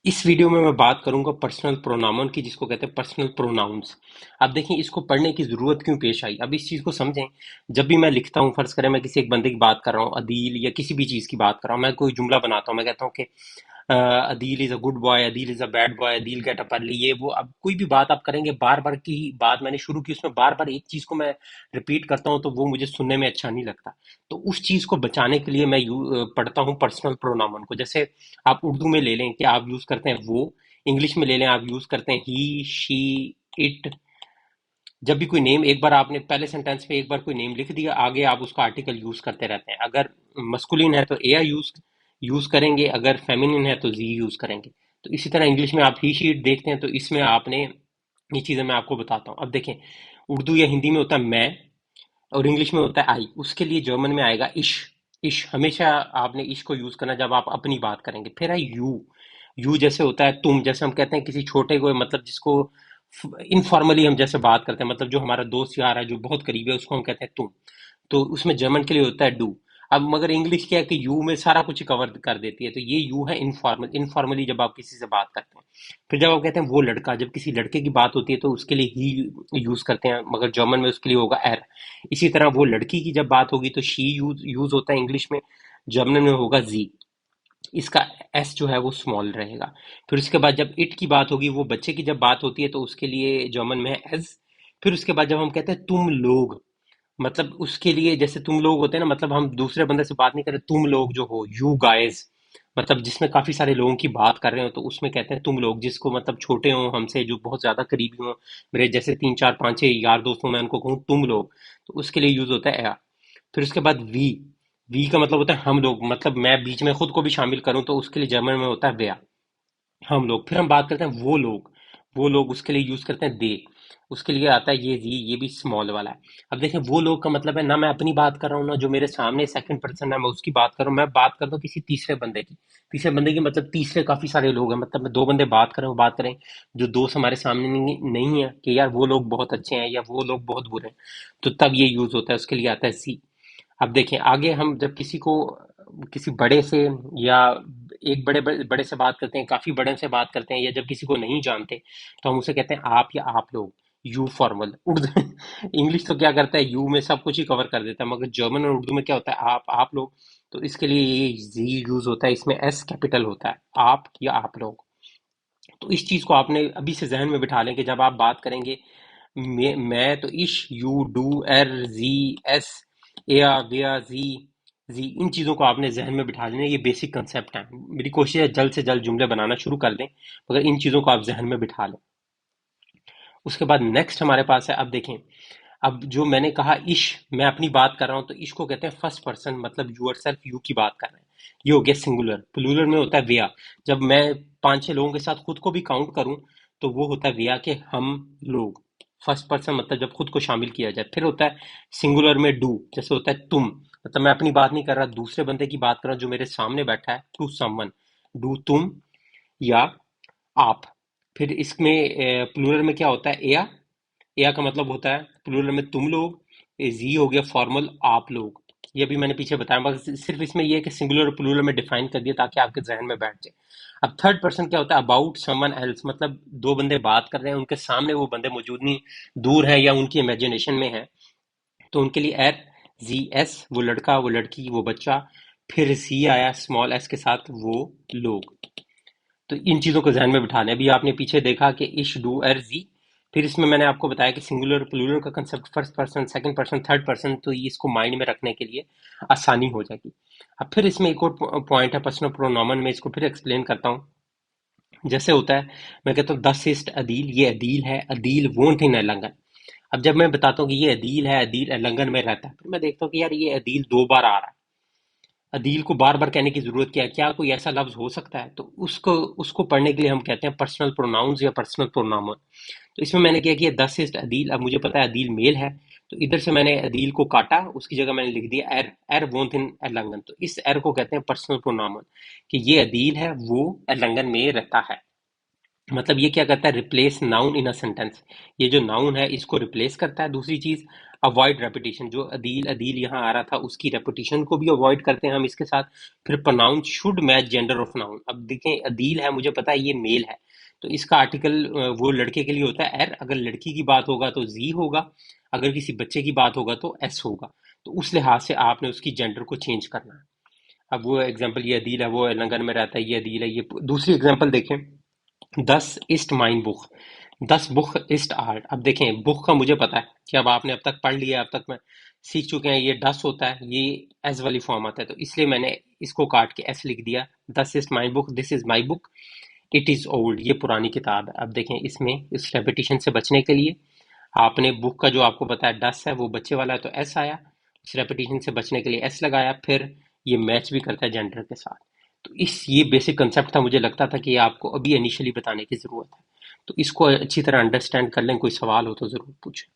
इस वीडियो में मैं बात करूंगा पर्सनल प्रोनाउन की, जिसको कहते हैं पर्सनल प्रोनाउंस। अब देखिए, इसको पढ़ने की जरूरत क्यों पेश आई, अब इस चीज को समझें। जब भी मैं लिखता हूँ, फर्ज करें मैं किसी एक बंदे की बात कर रहा हूँ, अदील या किसी भी चीज की बात कर रहा हूँ, मैं कोई जुमला बनाता हूँ, मैं कहता हूँ कि Adeel is a good boy, Adeel is a bad boy, Adeel get up early, ये वो। अब कोई भी बात आप करेंगे, बार बार की ही बात मैंने शुरू की, उसमें बार बार एक चीज को मैं रिपीट करता हूँ, तो वो मुझे सुनने में अच्छा नहीं लगता। तो उस चीज को बचाने के लिए मैं पढ़ता हूँ पर्सनल प्रोनाउन को। जैसे आप उर्दू में ले लें कि आप यूज करते हैं वो, इंग्लिश में ले लें आप यूज करते हैं ही, शी, इट। जब भी कोई नेम, एक बार आपने पहले सेंटेंस में एक बार कोई नेम लिख दिया, आगे आप उसका आर्टिकल यूज करते रहते हैं। अगर मस्कुलिन है तो ए आई यूज यूज करेंगे, अगर फेमिनिन है तो जी यूज करेंगे। तो इसी तरह इंग्लिश में आप ही शीट देखते हैं, तो इसमें आपने ये चीजें मैं आपको बताता हूँ। अब देखें, उर्दू या हिंदी में होता है मैं, और इंग्लिश में होता है आई। उसके लिए जर्मन में आएगा इश। इश हमेशा आपने इश को यूज करना जब आप अपनी बात करेंगे। फिर है यू। यू जैसे होता है तुम, जैसे हम कहते हैं किसी छोटे को, मतलब जिसको इनफॉर्मली हम जैसे बात करते हैं, मतलब जो हमारा दोस्त यार है जो बहुत करीब है, उसको हम कहते हैं तुम। तो उसमें जर्मन के लिए होता है डू। अब मगर इंग्लिश क्या है कि यू में सारा कुछ कवर कर देती है, तो ये यू है इनफॉर्मल, इनफॉर्मली जब आप किसी से बात करते हैं। फिर जब आप कहते हैं वो लड़का, जब किसी लड़के की बात होती है तो उसके लिए ही यूज करते हैं, मगर जर्मन में उसके लिए होगा एर। इसी तरह वो लड़की की जब बात होगी तो शी यूज यूज होता है इंग्लिश में, जर्मन में होगा जी। इसका एस जो है वो स्मॉल रहेगा। फिर उसके बाद जब इट की बात होगी, वो बच्चे की जब बात होती है, तो उसके लिए जर्मन में है एज। फिर उसके बाद जब हम कहते हैं तुम लोग, मतलब उसके लिए जैसे तुम लोग होते हैं ना, मतलब हम दूसरे बंदे से बात नहीं कर रहे, तुम लोग जो हो, यू गाइज, मतलब जिसमें काफी सारे लोगों की बात कर रहे हो, तो उसमें कहते हैं तुम लोग। जिसको मतलब छोटे हो हमसे, जो बहुत ज्यादा करीबी हो, मेरे जैसे तीन चार पांच छह यार दोस्तों, मैं उनको कहूँ तुम लोग, तो उसके लिए यूज होता है। फिर उसके बाद वी। वी का मतलब होता है हम लोग, मतलब मैं बीच में खुद को भी शामिल करूं, तो उसके लिए जर्मन में होता है wer, हम लोग। फिर हम बात करते हैं वो लोग। वो लोग उसके लिए यूज करते हैं दे, उसके लिए आता है ये जी, ये भी स्मॉल वाला है। अब देखें, वो लोग का मतलब है ना मैं अपनी बात कर रहा हूँ, ना जो मेरे सामने सेकंड पर्सन है मैं उसकी बात कर रहा हूँ, मैं बात करता हूँ किसी तीसरे बंदे की। तीसरे बंदे की मतलब तीसरे काफी सारे लोग हैं, मतलब मैं दो बंदे बात करें, वो बात करें, जो दोस्त हमारे सामने नहीं है कि यार वो लोग बहुत अच्छे हैं या वो लोग बहुत बुरे हैं, तो तब ये यूज होता है, उसके लिए आता है सी। अब देखें आगे, हम जब किसी को, किसी बड़े से, या एक बड़े बड़े, बड़े से बात करते हैं, काफी बड़े से बात करते हैं, या जब किसी को नहीं जानते, तो हम उसे कहते हैं आप या आप लोग। यू फॉर्मल उर्दू इंग्लिश तो क्या करता है, यू में सब कुछ ही कवर कर देता है, मगर जर्मन और उर्दू में क्या होता है, आप लोग। तो इसके लिए ये जी यूज होता है, इसमें एस कैपिटल होता है, आप या आप लोग। तो इस चीज को आपने अभी से जहन में बिठा लें कि जब आप बात करेंगे, मैं तो इश, यू, डू, एर, जी, एस, एया, वेया, जी, जी, इन चीजों को आपने जहन में बिठा लेना। ये बेसिक कंसेप्ट है। मेरी कोशिश है जल्द से जल्द जुमले बनाना शुरू कर दें, मगर इन चीजों को आप जहन में बिठा लें। उसके बाद नेक्स्ट हमारे पास है, अब देखें, अब जो मैंने कहा इश, मैं अपनी बात कर रहा हूं, तो इश को कहते हैं फर्स्ट पर्सन, मतलब यूर सेल्फ, यू की बात कर रहे हैं। ये हो गया सिंगुलर। प्लूरल में होता है वेया। जब मैं पांच छह लोगों के साथ खुद को भी काउंट करूं, तो वो होता है वेया के हम लोग। फर्स्ट पर्सन मतलब जब खुद को शामिल किया जाए। फिर होता है सिंगुलर में डू, जैसे होता है तुम, मतलब मैं अपनी बात नहीं कर रहा, दूसरे बंदे की बात कर रहा हूं जो मेरे सामने बैठा है, टू समवन। डू तुम या आप। फिर इसमें प्लूरल में क्या होता है, एया। एया का मतलब होता है प्लूरल में तुम लोग। जी हो गया फॉर्मल, आप लोग। ये भी मैंने पीछे बताया, मगर सिर्फ इसमें ये है कि सिंगुलर और प्लूरल में डिफाइन कर दिया ताकि आपके जहन में बैठ जाए। अब थर्ड पर्सन क्या होता है, अबाउट समवन एल्स, मतलब दो बंदे बात कर रहे हैं, उनके सामने वो बंदे मौजूद नहीं, दूर है या उनकी इमेजिनेशन में है, तो उनके लिए एर, जी एस, वो लड़का, वो लड़की, वो बच्चा। फिर सी आया स्मॉल एस के साथ, वो लोग। तो इन चीजों को ध्यान में बिठाना है। अभी आपने पीछे देखा कि इश, डू, एर, जी। फिर इसमें मैंने आपको बताया कि सिंगुलर प्लूरल का concept, first person, second person, third person, तो ये इसको माइंड में रखने के लिए आसानी हो जाएगी। अब फिर इसमें एक और पॉइंट है पर्सनल प्रोनोमन में, इसको फिर एक्सप्लेन करता हूँ। जैसे होता है, मैं कहता हूँ दस इस्ट अदील, ये अदील है, अदील वोंट इन एलंगन। अब जब मैं बताता हूँ कि ये अदील है, अदील एलंगन में रहता है, फिर मैं देखता हूँ कि यार ये अदील दो बार आ रहा है। अदील को बार बार कहने की जरूरत क्या है, क्या कोई ऐसा लफ्ज हो सकता है? तो उसको उसको पढ़ने के लिए हम कहते हैं पर्सनल प्रोनाउंस या पर्सनल प्रोनाउन। तो इसमें मैंने क्या किया, दस इज अदील, अब मुझे पता है अदील मेल है, तो इधर से मैंने अदील को काटा, उसकी जगह मैंने लिख दिया एर। एर वोंथ इन एलंगन, तो इस एर को कहते हैं पर्सनल प्रोनाउन, कि ये अदील है, वो एलंगन में रहता है। मतलब ये क्या करता है, replace noun in a sentence. ये जो नाउन है इसको रिप्लेस करता है। दूसरी चीज, अवॉइड रेपिटेशन, जो अदील अदील यहाँ आ रहा था उसकी रेपिटेशन को भी अवॉइड करते हैं हम इसके साथ। फिर pronoun should match gender of noun. अब देखें अदील है, मुझे पता है ये मेल है, तो इसका आर्टिकल वो लड़के के लिए होता है एर, अगर लड़की की बात होगा तो जी होगा, अगर किसी बच्चे की बात होगा तो एस होगा। तो उस लिहाज से आपने उसकी जेंडर को चेंज करना है। अब वो एग्जाम्पल, ये अदील है, वो लंदन में रहता है, ये अदील है। ये दूसरी एग्जाम्पल देखें, दस इस्ट माइन बुक, दस बुक इस्ट आर्ट। अब देखें बुक का मुझे पता है कि अब आपने अब तक पढ़ लिया, अब तक मैं सीख चुके हैं, ये दस होता है, ये एस वाली फॉर्म आता है, तो इसलिए मैंने इसको काट के एस लिख दिया। दस is my book, this is my book, it is old, ये पुरानी किताब है। अब देखें इसमें इस रेपिटेशन से बचने के लिए आपने बुक का जो आपको पता है दस है वो बच्चे वाला है तो एस आया, इस रेपिटेशन से बचने के लिए एस लगाया, फिर ये मैच भी करता है जेंडर के साथ। तो इस ये बेसिक कंसेप्ट था, मुझे लगता था कि ये आपको अभी इनिशियली बताने की ज़रूरत है, तो इसको अच्छी तरह अंडरस्टैंड कर लें। कोई सवाल हो तो ज़रूर पूछें।